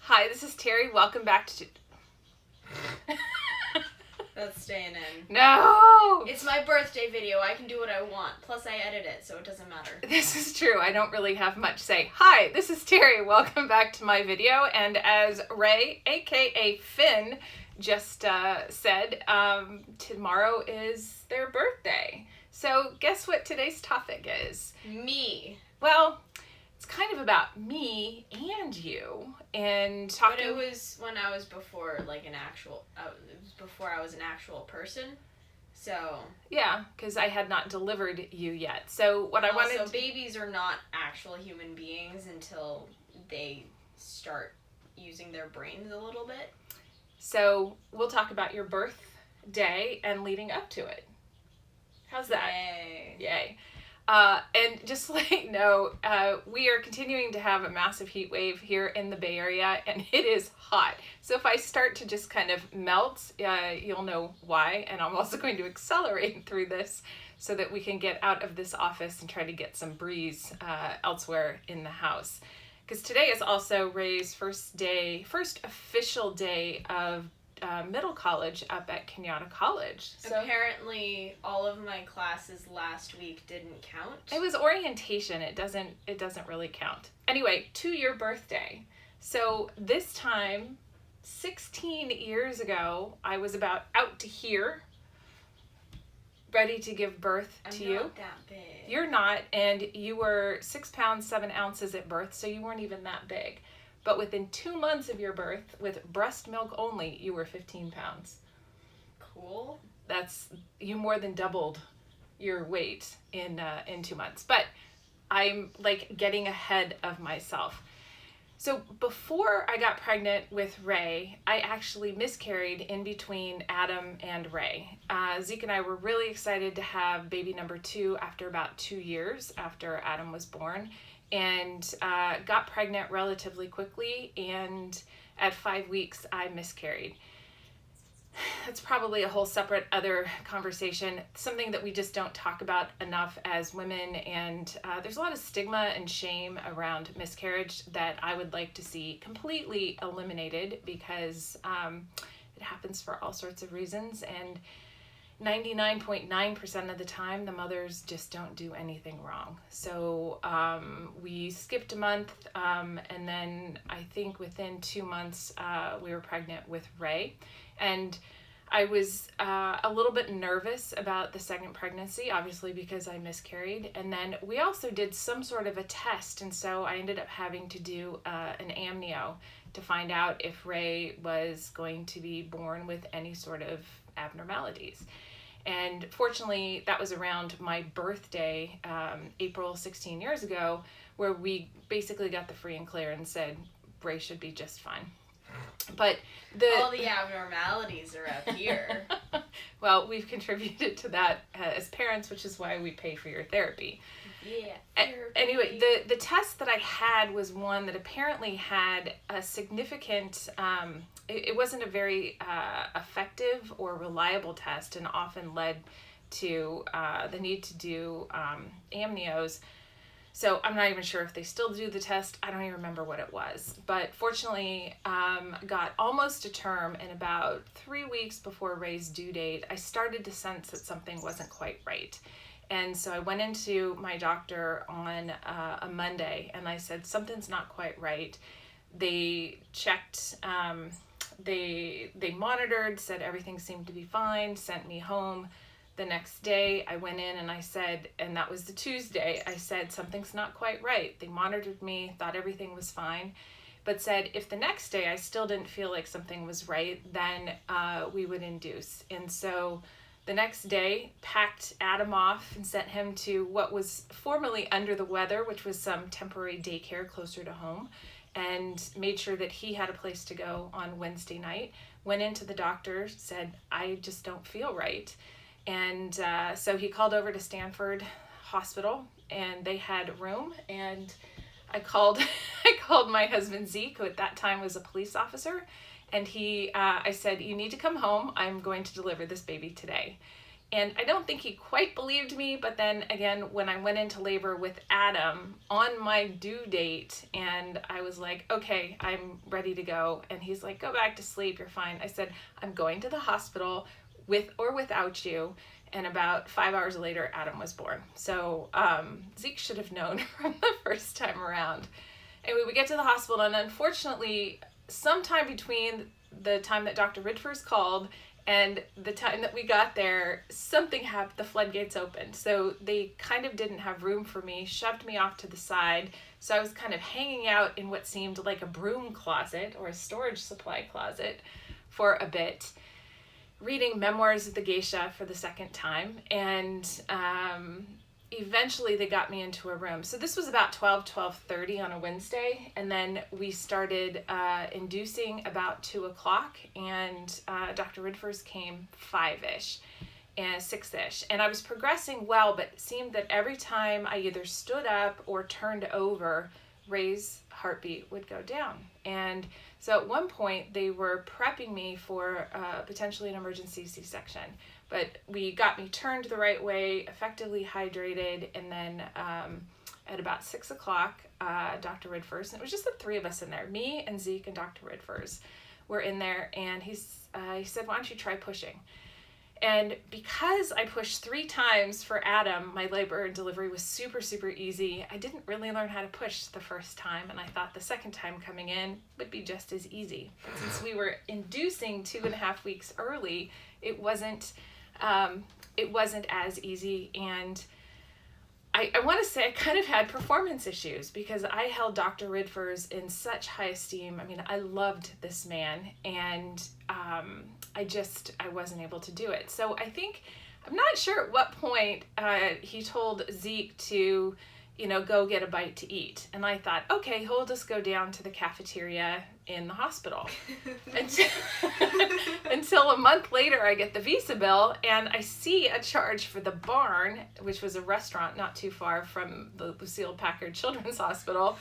Hi, this is Terry. Welcome back to... That's staying in. No! It's my birthday video. I can do what I want. Plus, I edit it, so it doesn't matter. This is true. I don't really have much to say. Hi, this is Terry. Welcome back to my video. And as Ray, aka Finn, just said, tomorrow is their birthday. So guess what today's topic is? Me. Well, it's kind of about me and you, and talking. But it was when I was before, like, it was before I was an actual person, so. Yeah, because I had not delivered you yet. So what I wanted. Also, babies are not actual human beings until they start using their brains a little bit. So we'll talk about your birthday and leading up to it. How's that? Yay. Yay. And just to let you know, we are continuing to have a massive heat wave here in the Bay Area, and it is hot. So if I start to just kind of melt, you'll know why. And I'm also going to accelerate through this so that we can get out of this office and try to get some breeze elsewhere in the house. Because today is also Ray's first official day of middle college up at Kenyatta College. So apparently, all of my classes last week didn't count. It was orientation. It doesn't really count. Anyway, to your birthday. So this time, 16 years ago, I was about out to here, ready to give birth to you. I'm not that big. You're not, and you were 6 pounds 7 ounces at birth, so you weren't even that big. But within 2 months of your birth, with breast milk only, you were 15 pounds. Cool. You more than doubled your weight in 2 months. But I'm like getting ahead of myself. So before I got pregnant with Ray, I actually miscarried in between Adam and Rei. Zeke and I were really excited to have baby number 2 after about 2 years after Adam was born. And got pregnant relatively quickly, and at 5 weeks I miscarried. That's probably a whole separate other conversation, something that we just don't talk about enough as women, and there's a lot of stigma and shame around miscarriage that I would like to see completely eliminated, because it happens for all sorts of reasons, and 99.9% of the time, the mothers just don't do anything wrong. So we skipped a month, and then I think within 2 months, we were pregnant with Ray. And I was a little bit nervous about the second pregnancy, obviously because I miscarried. And then we also did some sort of a test, and so I ended up having to do an amnio to find out if Ray was going to be born with any sort of abnormalities. And fortunately, that was around my birthday, April 16 years ago, where we basically got the free and clear and said Ray should be just fine. But all the abnormalities are up here. Well, we've contributed to that as parents, which is why we pay for your therapy. Yeah. Anyway, the test that I had was one that apparently had a significant, it wasn't a very effective or reliable test, and often led to the need to do amnios. So I'm not even sure if they still do the test. I don't even remember what it was. But fortunately, got almost to term, and about 3 weeks before Ray's due date, I started to sense that something wasn't quite right. And so I went into my doctor on a Monday, and I said, something's not quite right. They checked, they monitored, said everything seemed to be fine, sent me home. The next day I went in and I said, and that was the Tuesday, I said, something's not quite right. They monitored me, thought everything was fine, but said if the next day I still didn't feel like something was right, then we would induce. And so the next day, packed Adam off and sent him to what was formerly Under the Weather, which was some temporary daycare closer to home, and made sure that he had a place to go on Wednesday night. Went into the doctor, said, I just don't feel right. And so he called over to Stanford Hospital, and they had room, and I called my husband Zeke, who at that time was a police officer, and I said, you need to come home. I'm going to deliver this baby today. And I don't think he quite believed me, but then again, when I went into labor with Adam on my due date, and I was like, okay, I'm ready to go. And he's like, go back to sleep, you're fine. I said, I'm going to the hospital with or without you. And about 5 hours later, Adam was born. So Zeke should have known from the first time around. Anyway, we get to the hospital, and unfortunately, sometime between the time that Dr. Redford called and the time that we got there, something happened, the floodgates opened. So they kind of didn't have room for me, shoved me off to the side. So I was kind of hanging out in what seemed like a broom closet or a storage supply closet for a bit, reading Memoirs of the Geisha for the second time. And eventually they got me into a room. So this was about 12:30 on a Wednesday. And then we started inducing about 2 o'clock. And Dr. Redford came 5-ish and 6-ish. And I was progressing well, but it seemed that every time I either stood up or turned over, Ray's heartbeat would go down. And so at one point they were prepping me for potentially an emergency C-section. But we got me turned the right way, effectively hydrated, and then at about 6 o'clock, Dr. Redford, and it was just the three of us in there, me and Zeke and Dr. Redford were in there, and he said, why don't you try pushing? And because I pushed 3 times for Adam, my labor and delivery was super, super easy. I didn't really learn how to push the first time, and I thought the second time coming in would be just as easy. But since we were inducing 2.5 weeks early, it wasn't as easy. And I want to say I kind of had performance issues because I held Dr. Redford in such high esteem. I mean, I loved this man, and I wasn't able to do it. So I think, I'm not sure at what point he told Zeke to, go get a bite to eat. And I thought, okay, he'll just go down to the cafeteria in the hospital. Until a month later, I get the visa bill and I see a charge for the Barn, which was a restaurant not too far from the Lucille Packard Children's Hospital.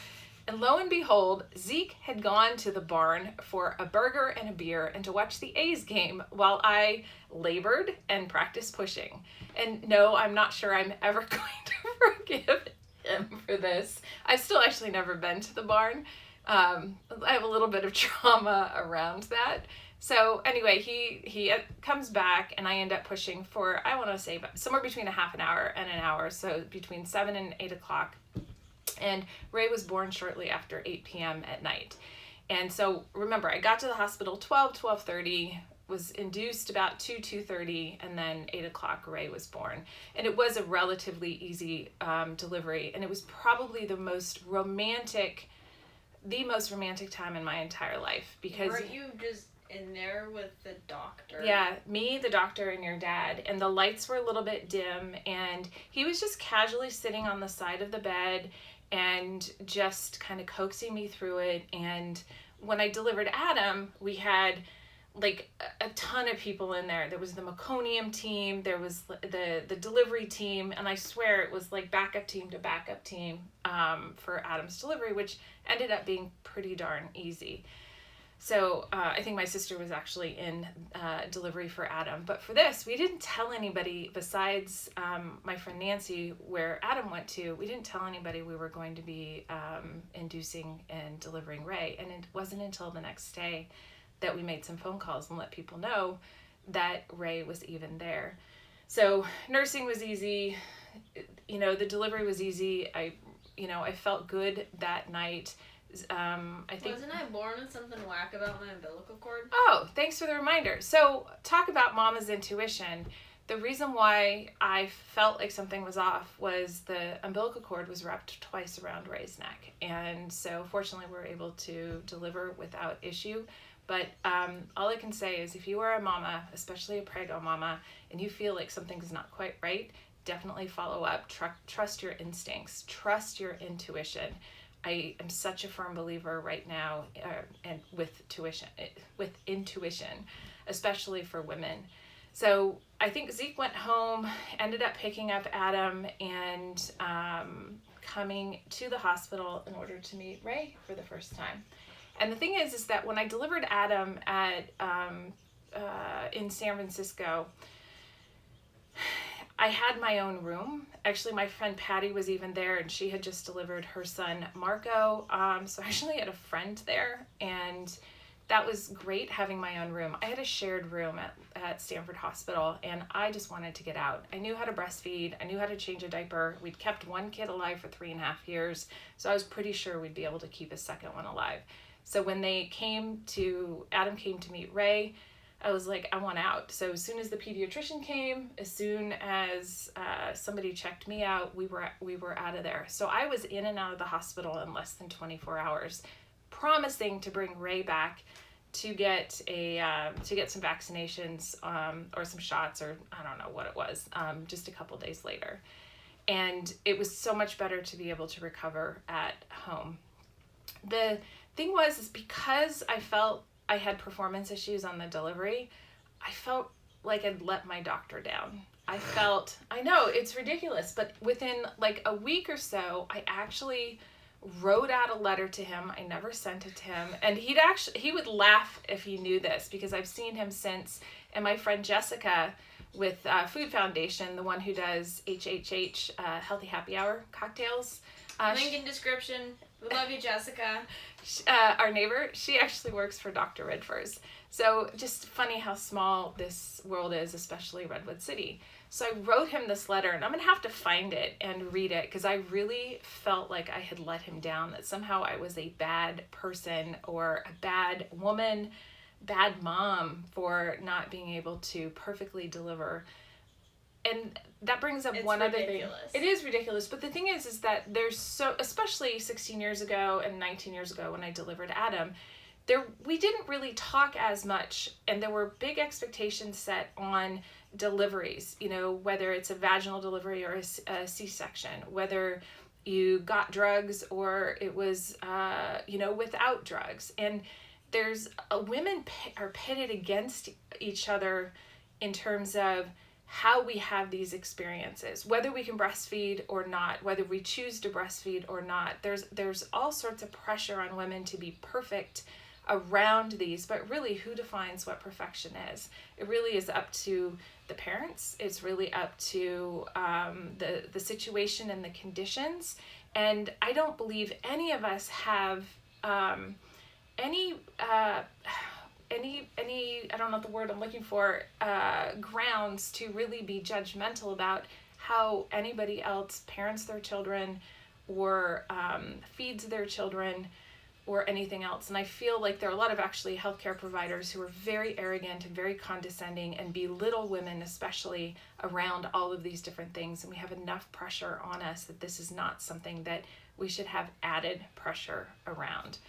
And lo and behold, Zeke had gone to the Barn for a burger and a beer and to watch the A's game while I labored and practiced pushing. And no, I'm not sure I'm ever going to forgive him for this. I've still actually never been to the Barn. I have a little bit of trauma around that. So anyway, he comes back and I end up pushing for, I want to say, somewhere between a half an hour and an hour. So between 7 and 8 o'clock. And Ray was born shortly after 8 p.m. at night. And so remember, I got to the hospital 12:30, was induced about 2:30, and then 8 o'clock Ray was born. And it was a relatively easy delivery. And it was probably the most romantic time in my entire life. Because weren't you just in there with the doctor? Yeah, me, the doctor, and your dad. And the lights were a little bit dim. And he was just casually sitting on the side of the bed and just kind of coaxing me through it. And when I delivered Adam, we had like a ton of people in there. There was the meconium team, there was the delivery team, and I swear it was like backup team to backup team for Adam's delivery, which ended up being pretty darn easy. So I think my sister was actually in delivery for Adam. But for this, we didn't tell anybody besides my friend Nancy, where Adam went to. We didn't tell anybody we were going to be inducing and delivering Ray. And it wasn't until the next day that we made some phone calls and let people know that Ray was even there. So nursing was easy. The delivery was easy. I felt good that night. I think. Wasn't I born with something whack about my umbilical cord? Oh, thanks for the reminder. So talk about mama's intuition. The reason why I felt like something was off was the umbilical cord was wrapped twice around Ray's neck. And so fortunately we were able to deliver without issue. But all I can say is if you are a mama, especially a prego mama, and you feel like something's not quite right, definitely follow up. Trust your instincts. Trust your intuition. I am such a firm believer right now, and with intuition, especially for women. So I think Zeke went home, ended up picking up Adam, and coming to the hospital in order to meet Ray for the first time. And the thing is that when I delivered Adam in San Francisco, I had my own room. Actually, my friend Patty was even there, and she had just delivered her son Marco. So I actually had a friend there, and that was great having my own room. I had a shared room at Stanford Hospital, and I just wanted to get out. I knew how to breastfeed. I knew how to change a diaper. We'd kept one kid alive for 3.5 years, so I was pretty sure we'd be able to keep a second one alive. So when Adam came to meet Rei, I was like, I want out. So as soon as the pediatrician came, as soon as somebody checked me out, we were out of there. So I was in and out of the hospital in less than 24 hours, promising to bring Rei back to get some vaccinations or some shots, or I don't know what it was, just a couple days later. And it was so much better to be able to recover at home. The thing is because I felt I had performance issues on the delivery, I felt like I'd let my doctor down. I know, it's ridiculous, but within like a week or so, I actually wrote out a letter to him. I never sent it to him. And he would laugh if he knew this, because I've seen him since. And my friend Jessica with Food Foundation, the one who does HHH, Healthy Happy Hour cocktails. Link in description. We love you, Jessica. Our neighbor, she actually works for Dr. Redford's. So just funny how small this world is, especially Redwood City. So I wrote him this letter, and I'm going to have to find it and read it, because I really felt like I had let him down, that somehow I was a bad person or a bad woman, bad mom for not being able to perfectly deliver. And that brings up one other thing. It is ridiculous. But the thing is that especially 16 years ago and 19 years ago when I delivered Adam, we didn't really talk as much, and there were big expectations set on deliveries, whether it's a vaginal delivery or a C-section, whether you got drugs or it was, without drugs. And women are pitted against each other in terms of how we have these experiences, whether we can breastfeed or not, whether we choose to breastfeed or not. There's all sorts of pressure on women to be perfect around these, but really, who defines what perfection is? It really is up to the parents. It's really up to the situation and the conditions. And I don't believe any of us have any I don't know the word I'm looking for, grounds to really be judgmental about how anybody else parents their children or feeds their children or anything else. And I feel like there are a lot of actually healthcare providers who are very arrogant and very condescending and belittle women, especially around all of these different things. And we have enough pressure on us that this is not something that we should have added pressure around.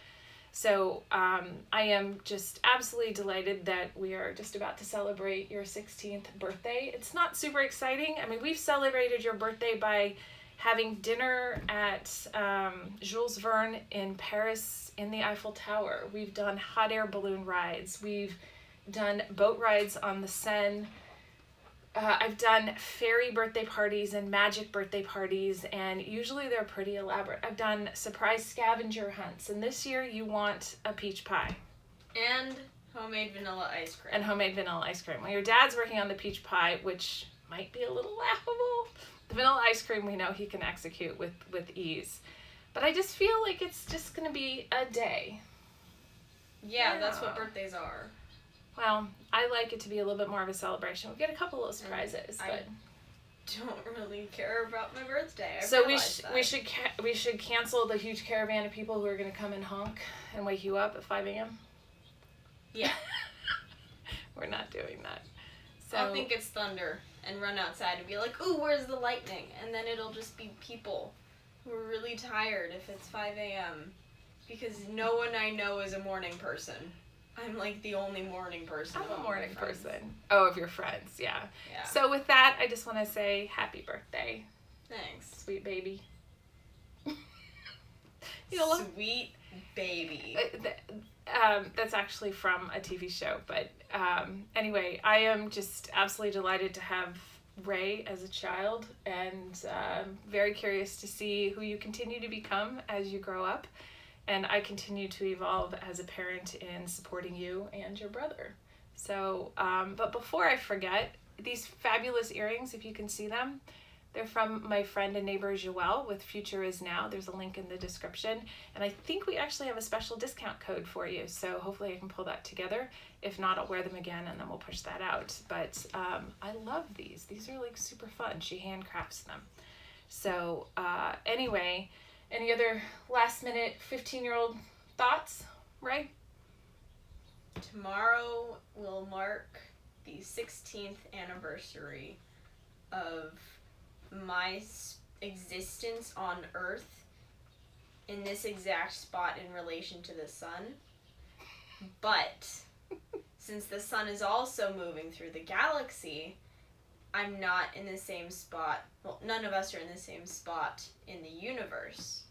So I am just absolutely delighted that we are just about to celebrate your 16th birthday. It's not super exciting. I mean, we've celebrated your birthday by having dinner at Jules Verne in Paris in the Eiffel Tower. We've done hot air balloon rides. We've done boat rides on the Seine. I've done fairy birthday parties and magic birthday parties, and usually they're pretty elaborate. I've done surprise scavenger hunts, and this year you want a peach pie. And homemade vanilla ice cream. Well, your dad's working on the peach pie, which might be a little laughable. The vanilla ice cream we know he can execute with ease. But I just feel like it's just going to be a day. Yeah, that's what birthdays are. Well, I like it to be a little bit more of a celebration. We get a couple little surprises, I don't really care about my birthday. We should cancel the huge caravan of people who are going to come and honk and wake you up at 5 a.m. Yeah. We're not doing that. So I'll think it's thunder and run outside and be like, "Ooh, where's the lightning?" And then it'll just be people who are really tired if it's 5 a.m. because no one I know is a morning person. I'm like the only morning person. I'm a morning person. Oh, of your friends, yeah. Yeah. So with that, I just want to say happy birthday. Thanks. Sweet baby. Sweet baby. That's actually from a TV show. But anyway, I am just absolutely delighted to have Rei as a child, and very curious to see who you continue to become as you grow up. And I continue to evolve as a parent in supporting you and your brother. So, but before I forget, these fabulous earrings, if you can see them, they're from my friend and neighbor Joelle with FuturisNow. There's a link in the description. And I think we actually have a special discount code for you. So hopefully I can pull that together. If not, I'll wear them again and then we'll push that out. But I love these. These are like super fun. She handcrafts them. So anyway, any other last minute 15-year-old thoughts, Ray? Tomorrow will mark the 16th anniversary of my existence on Earth in this exact spot in relation to the sun. But since the sun is also moving through the galaxy, I'm not in the same spot. Well, none of us are in the same spot in the universe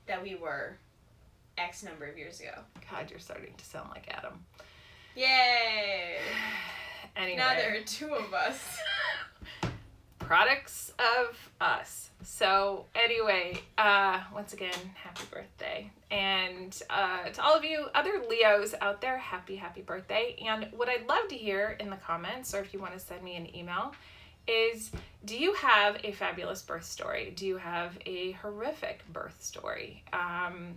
that we were X number of years ago. God, you're starting to sound like Adam. Yay! Anyway. Now there are two of us. Products of us. So anyway, once again, happy birthday. And to all of you other Leos out there, happy birthday. And what I'd love to hear in the comments, or if you want to send me an email, is do you have a fabulous birth story? Do you have a horrific birth story?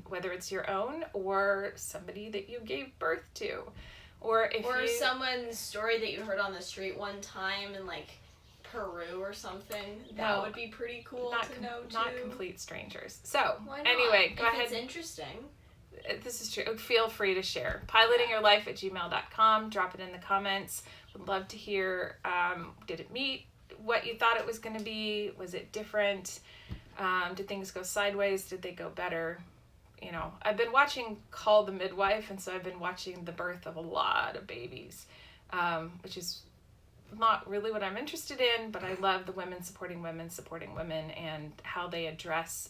Whether it's your own or somebody that you gave birth to. Or someone's story that you heard on the street one time in like Peru or something. That would be pretty cool to know too. Not complete strangers. So anyway, go ahead. It's interesting. This is true. Feel free to share. Pilotingyourlife@gmail.com. Drop it in the comments. Would love to hear. Did it meet what you thought it was going to be? Was it different? Did things go sideways? Did they go better? You know, I've been watching Call the Midwife, and so I've been watching the birth of a lot of babies, which is not really what I'm interested in, but I love the women supporting women, and how they address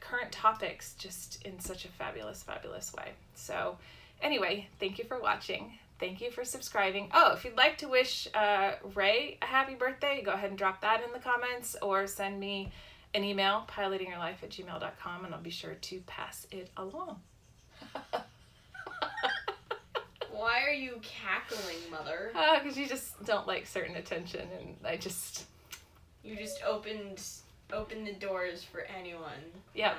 current topics just in such a fabulous way. So anyway, thank you for watching. Thank you for subscribing. Oh, if you'd like to wish Ray a happy birthday, go ahead and drop that in the comments, or send me an email, pilotingyourlife@gmail.com, and I'll be sure to pass it along. Why are you cackling, Mother? Because you just don't like certain attention, and You just opened the doors for anyone. Yeah,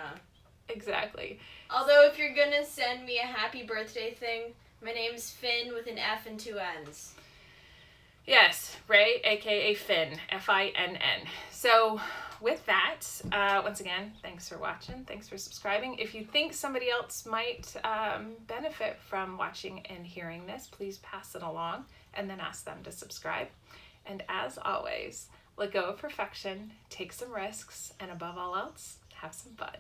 exactly. Although if you're gonna send me a happy birthday thing, my name's Finn with an F and two N's. Yes, Ray, aka Finn, Finn. So with that, once again, thanks for watching. Thanks for subscribing. If you think somebody else might benefit from watching and hearing this, please pass it along and then ask them to subscribe. And as always, let go of perfection, take some risks, and above all else, have some fun.